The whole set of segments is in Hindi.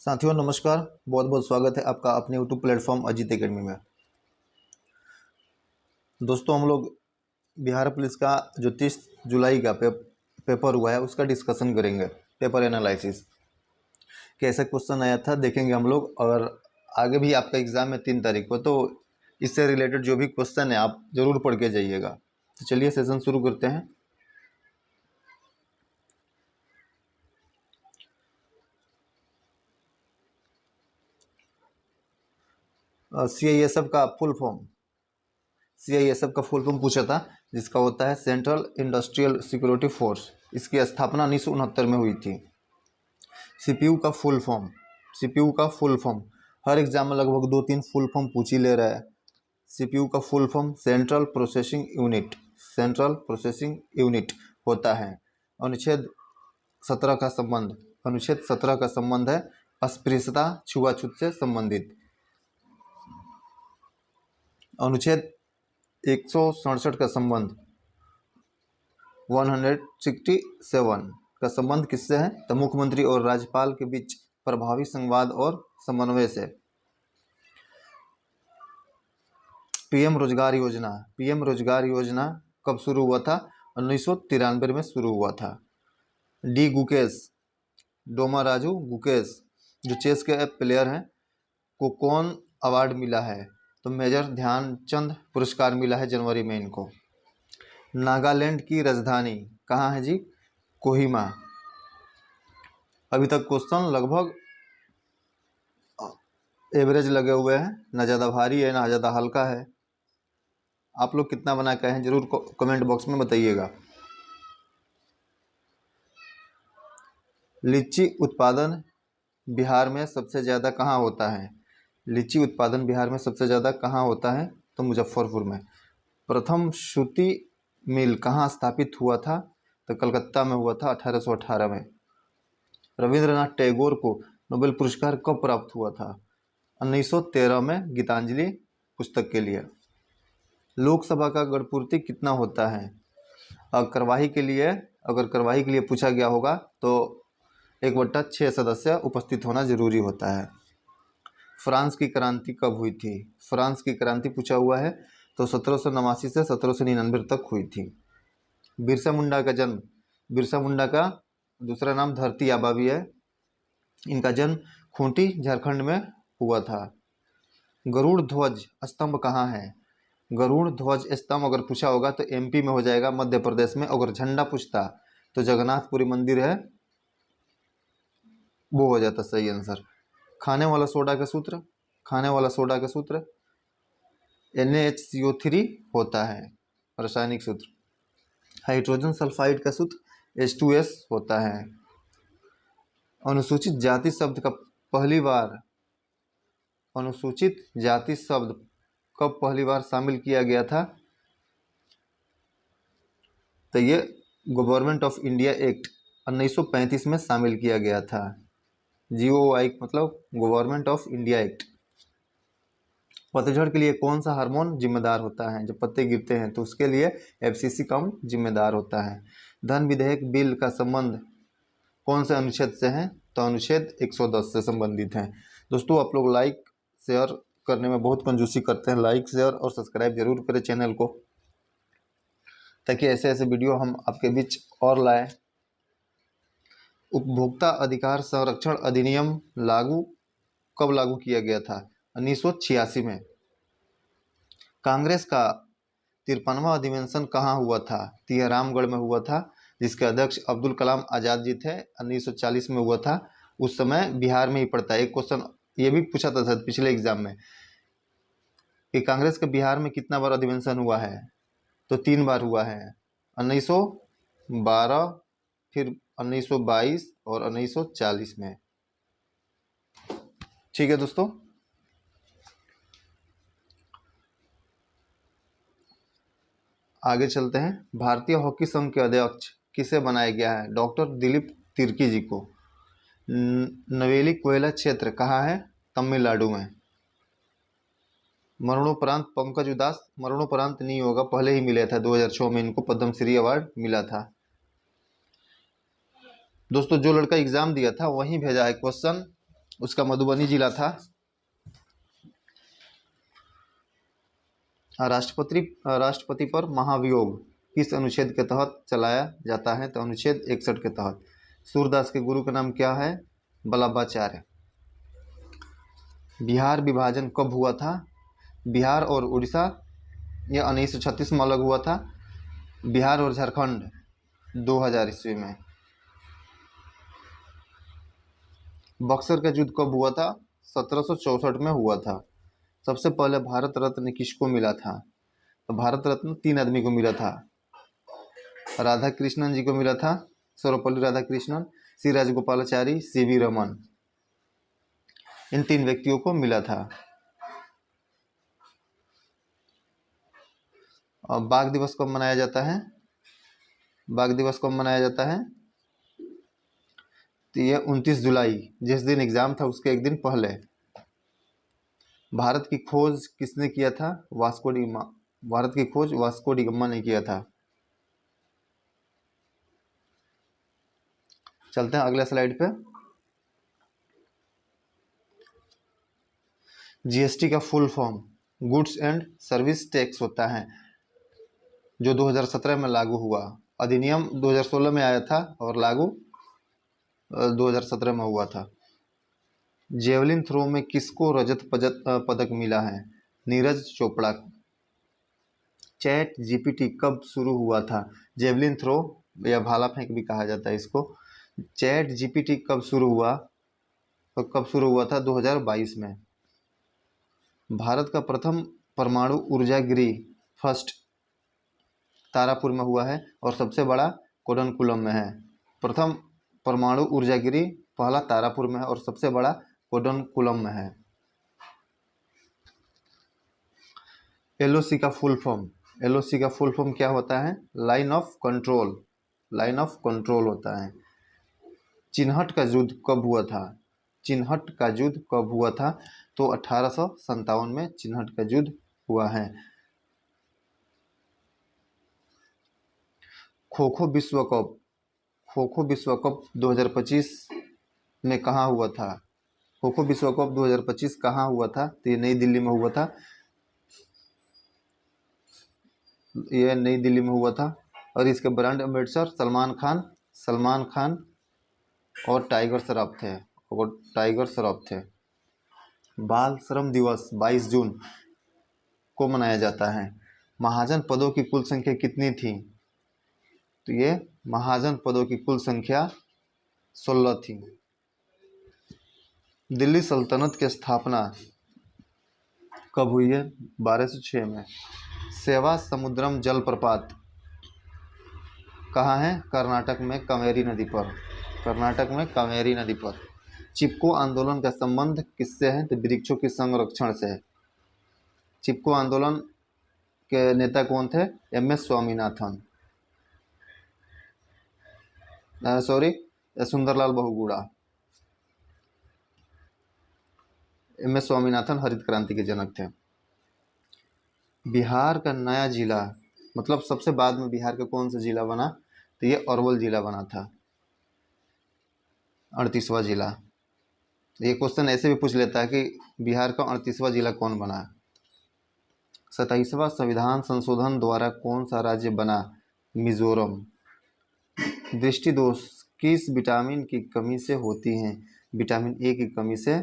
साथियों नमस्कार। बहुत बहुत स्वागत है आपका अपने यूट्यूब प्लेटफॉर्म अजीत एकेडमी में। दोस्तों हम लोग बिहार पुलिस का जो 30 जुलाई का पेपर हुआ है उसका डिस्कशन करेंगे। पेपर एनालिसिस कैसे क्वेश्चन आया था देखेंगे हम लोग। और आगे भी आपका एग्ज़ाम है 3 तारीख को, तो इससे रिलेटेड जो भी क्वेश्चन है आप ज़रूर पढ़ के जाइएगा। तो चलिए सेशन शुरू करते हैं। CISF का फुल फॉर्म, CISF का फुल फॉर्म पूछा था, जिसका होता है सेंट्रल इंडस्ट्रियल सिक्योरिटी फोर्स। इसकी स्थापना 1969 में हुई थी। CPU का फुल फॉर्म, CPU का फुल फॉर्म हर एग्जाम में लगभग 2-3 फुल फॉर्म पूछ ही ले रहा है। CPU का full form central processing unit, central processing unit होता है। अनुच्छेद 17 का संबंध, अनुच्छेद 17 का संबंध है अस्पृश्यता छुआछूत से संबंधित। अनुच्छेद 167 का संबंध 167 का संबंध किससे है? तो मुख्यमंत्री और राज्यपाल के बीच प्रभावी संवाद और समन्वय से। पीएम रोजगार योजना, पीएम रोजगार योजना कब शुरू हुआ था? 1993 में शुरू हुआ था। डी गुकेश, डोमा राजू गुकेश जो चेस के प्लेयर हैं, को कौन अवार्ड मिला है? तो मेजर ध्यानचंद पुरस्कार मिला है जनवरी में इनको। नागालैंड की राजधानी कहाँ है जी? कोहिमा। अभी तक क्वेश्चन लगभग एवरेज लगे हुए हैं, ना ज़्यादा भारी है ना ज़्यादा हल्का है। आप लोग कितना बना के हैं जरूर कमेंट बॉक्स में बताइएगा। लीची उत्पादन बिहार में सबसे ज़्यादा कहाँ होता है? लीची उत्पादन बिहार में सबसे ज़्यादा कहाँ होता है? तो मुजफ्फरपुर में। प्रथम सूती मिल कहाँ स्थापित हुआ था? तो कलकत्ता में हुआ था 1818 में। रविंद्रनाथ टैगोर को नोबेल पुरस्कार कब प्राप्त हुआ था? 1913 में गीतांजलि पुस्तक के लिए। लोकसभा का गणपूर्ति कितना होता है? कार्यवाही के लिए, अगर कार्यवाही के लिए पूछा गया होगा तो 1/6 सदस्य उपस्थित होना जरूरी होता है। फ्रांस की क्रांति कब हुई थी? फ्रांस की क्रांति पूछा हुआ है तो 1789 से 1799 तक हुई थी। बिरसा मुंडा का जन्म, बिरसा मुंडा का दूसरा नाम धरती आबा भी है। इनका जन्म खूंटी झारखंड में हुआ था। गरुड़ ध्वज स्तंभ कहाँ है? गरुड़ ध्वज स्तंभ अगर पूछा होगा तो MP में हो जाएगा, मध्य प्रदेश में। अगर झंडा पूछता तो जगन्नाथपुरी मंदिर है, वो हो जाता सही आंसर। खाने वाला सोडा का सूत्र, खाने वाला सोडा का सूत्र NaHCO3 होता है, रासायनिक सूत्र। हाइड्रोजन सल्फाइड का सूत्र H2S होता है। अनुसूचित जाति शब्द का पहली बार, अनुसूचित जाति शब्द कब पहली बार शामिल किया गया था? तो ये गवर्नमेंट ऑफ इंडिया एक्ट 1935 में शामिल किया गया था। GOI मतलब गवर्नमेंट ऑफ इंडिया एक्ट। पतझड़ के लिए कौन सा हार्मोन जिम्मेदार होता है? जब पत्ते गिरते हैं तो उसके लिए FCC कम जिम्मेदार होता है। धन विधेयक बिल का संबंध कौन से अनुच्छेद से है? तो अनुच्छेद 110 से संबंधित है। दोस्तों आप लोग लाइक शेयर करने में बहुत कंजूसी करते हैं। लाइक शेयर और सब्सक्राइब जरूर करें चैनल को, ताकि ऐसे ऐसे वीडियो हम आपके बीच और लाएं। उपभोक्ता अधिकार संरक्षण अधिनियम लागू कब लागू किया गया था? 1986 में। कांग्रेस का 53वां अधिवेशन कहाँ हुआ था? तो यह रामगढ़ में हुआ था, जिसके अध्यक्ष अब्दुल कलाम आज़ाद जी थे। 1940 में हुआ था। उस समय बिहार में ही पड़ता है। एक क्वेश्चन ये भी पूछा था शायद पिछले एग्जाम में कि कांग्रेस का बिहार में कितना बार अधिवेशन हुआ है? तो 3 बार हुआ है, 1912, फिर 1922 और 1940 में। ठीक है दोस्तों, आगे चलते हैं। भारतीय हॉकी संघ के अध्यक्ष किसे बनाया गया है? डॉक्टर दिलीप तिर्की जी को। नवेली कोयला क्षेत्र कहाँ है? तमिलनाडु में। मरणोपरांत पंकज उदास, मरणोपरांत नहीं होगा, पहले ही मिला था। 2006 में इनको पद्मश्री अवार्ड मिला था। दोस्तों जो लड़का एग्जाम दिया था वहीं भेजा है क्वेश्चन, उसका मधुबनी जिला था। राष्ट्रपति पर महाभियोग किस अनुच्छेद के तहत चलाया जाता है? तो अनुच्छेद 61 के तहत। सूरदास के गुरु का नाम क्या है? वल्लभाचार्य। बिहार विभाजन कब हुआ था? बिहार और उड़ीसा यह 1936 में अलग हुआ था। बिहार और झारखंड 2000 ईस्वी में। बक्सर का युद्ध कब हुआ था? 1764 में हुआ था। सबसे पहले भारत रत्न किसको मिला था? तो भारत रत्न 3 आदमी को मिला था। राधा कृष्णन जी को मिला था, सर्वपल्ली राधाकृष्णन, सी राजगोपालाचारी, सीवी रमन। इन 3 व्यक्तियों को मिला था। और बाघ दिवस कब मनाया जाता है? बाघ दिवस कब मनाया जाता है? तो ये 29 जुलाई, जिस दिन एग्जाम था उसके एक दिन पहले। भारत की खोज किसने किया था? Vasco D gamma. भारत की खोज वास्को डी गामा ने किया था। चलते हैं अगले स्लाइड पे। जीएसटी का full form goods and service tax होता है, जो 2017 में लागू हुआ। अधिनियम 2016 में आया था और लागू 2017 में हुआ था। जेवलिन थ्रो में किसको रजत पदक मिला है? नीरज चोपड़ा। चैट जीपीटी कब शुरू हुआ था? जेवलिन थ्रो या भाला फेंक भी कहा जाता है इसको। चैट जीपीटी कब शुरू हुआ? तो कब शुरू हुआ था? 2022 में। भारत का प्रथम परमाणु ऊर्जा गृह फर्स्ट तारापुर में हुआ है और सबसे बड़ा कोडनकुलम में है। प्रथम परमाणु ऊर्जा गृह पहला तारापुर में है और सबसे बड़ा कोडनकुलम में है। एलओसी का फुल फॉर्म, एलओसी का फुल फॉर्म क्या होता है? Line of control, line of control होता है। चिन्हट का युद्ध कब हुआ था? चिन्हट का युद्ध कब हुआ था? तो 1857 में चिन्हट का युद्ध हुआ है। खो खो विश्व कप, खो खो विश्व कप 2025 में कहाँ हुआ था? खो खो विश्व कप 2025 कहाँ हुआ था? तो ये नई दिल्ली में हुआ था। यह नई दिल्ली में हुआ था और इसके ब्रांड एम्बेसडर सलमान खान और टाइगर श्रॉफ थे, और टाइगर श्रॉफ थे। बाल श्रम दिवस 22 जून को मनाया जाता है। महाजन पदों की कुल संख्या कितनी थी? तो ये महाजन पदों की कुल संख्या 16 थी। दिल्ली सल्तनत की स्थापना कब हुई है? 1206 में। सेवा समुद्रम जलप्रपात कहाँ है? कर्नाटक में कावेरी नदी पर, कर्नाटक में कावेरी नदी पर। चिपको आंदोलन का संबंध किससे है? तो वृक्षों के संरक्षण से है। चिपको आंदोलन के नेता कौन थे? MS Swaminathan, sorry Sunderlal Bahuguna. MS Swaminathan हरित क्रांति के जनक थे। बिहार का नया जिला, मतलब सबसे बाद में बिहार का कौन सा जिला बना? तो ये अरवल जिला बना था, 38वां जिला। ये क्वेश्चन ऐसे भी पूछ लेता है कि बिहार का 38वां जिला कौन बना? 27वां संविधान संशोधन द्वारा कौन सा राज्य बना? मिजोरम। दृष्टि दोष किस विटामिन की कमी से होती है? विटामिन ए की कमी से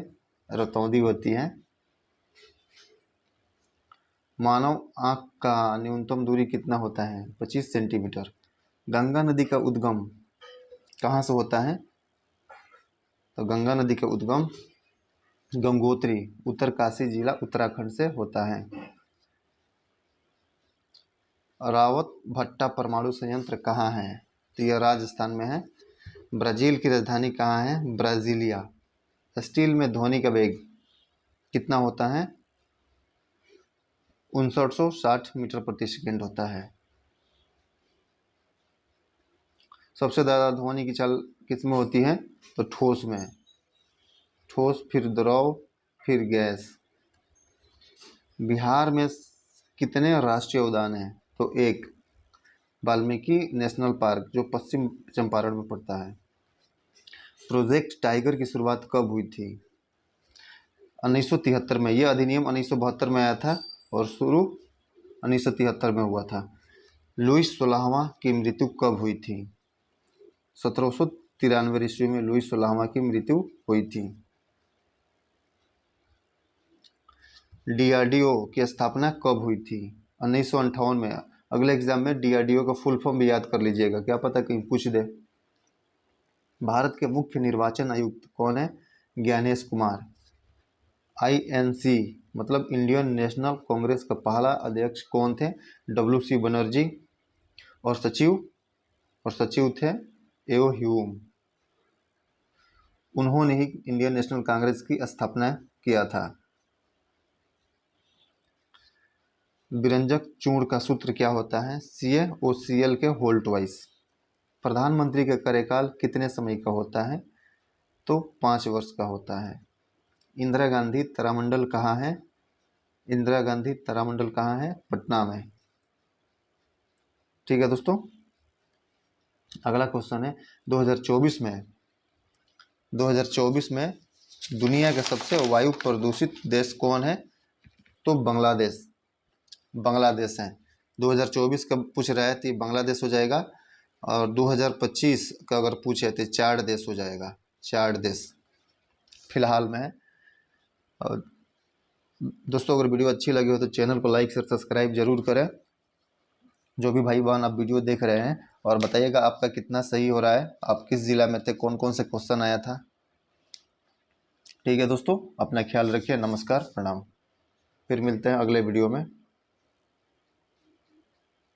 रतौंधी होती है। मानव आँख का न्यूनतम दूरी कितना होता है? 25 सेंटीमीटर। गंगा नदी का उद्गम कहाँ से होता है? तो गंगा नदी का उद्गम गंगोत्री, उत्तरकाशी जिला उत्तराखंड से होता है। रावत भट्टा परमाणु संयंत्र कहाँ है? तो यह राजस्थान में है। ब्राज़ील की राजधानी कहाँ है? ब्राज़ीलिया। स्टील में ध्वनि का वेग कितना होता है? 5960 मीटर प्रति सेकेंड होता है। सबसे ज़्यादा ध्वनि की चाल किस में होती है? तो ठोस में। ठोस, फिर द्रव, फिर गैस। बिहार में कितने राष्ट्रीय उद्यान हैं? तो एक। वाल्मीकि नेशनल पार्क जो पश्चिम चंपारण में पड़ता है। प्रोजेक्ट टाइगर की शुरुआत कब हुई थी? 1973 में। यह अधिनियम 1972 में आया था और शुरू 1973 में हुआ था। लुईस 16वां की मृत्यु कब हुई थी? 1793 ईस्वी में लुईस 16वां की मृत्यु हुई थी। डीआरडीओ की स्थापना कब हुई थी? 1958 में। अगले एग्जाम में डीआरडीओ का फुल फॉर्म भी याद कर लीजिएगा, क्या पता कहीं पूछ दे। भारत के मुख्य निर्वाचन आयुक्त कौन है? ज्ञानेश कुमार। आईएनसी मतलब इंडियन नेशनल कांग्रेस का पहला अध्यक्ष कौन थे? W C Banerjee. और सचिव थे एओ ह्यूम। उन्होंने ही इंडियन नेशनल कांग्रेस की स्थापना किया था। विरंजक चूर्ण का सूत्र क्या होता है? CaOCl के होल ट्वाइस। प्रधानमंत्री का कार्यकाल कितने समय का होता है? तो 5 वर्ष का होता है। इंदिरा गांधी तारामंडल कहाँ है? इंदिरा गांधी तारामंडल कहाँ है? पटना में। ठीक है दोस्तों, अगला क्वेश्चन है 2024 में दुनिया का सबसे वायु प्रदूषित देश कौन है? तो बांग्लादेश है। 2024 का पूछ रहा है तो बांग्लादेश हो जाएगा, और 2025 का अगर पूछे तो 4 देश हो जाएगा। 4 देश फिलहाल में है। और दोस्तों, अगर वीडियो अच्छी लगी हो तो चैनल को लाइक शेयर सब्सक्राइब जरूर करें। जो भी भाई बहन आप वीडियो देख रहे हैं, और बताइएगा आपका कितना सही हो रहा है, आप किस जिला में थे, कौन कौन से क्वेश्चन आया था। ठीक है दोस्तों, अपना ख्याल रखिए। नमस्कार, प्रणाम। फिर मिलते हैं अगले वीडियो में।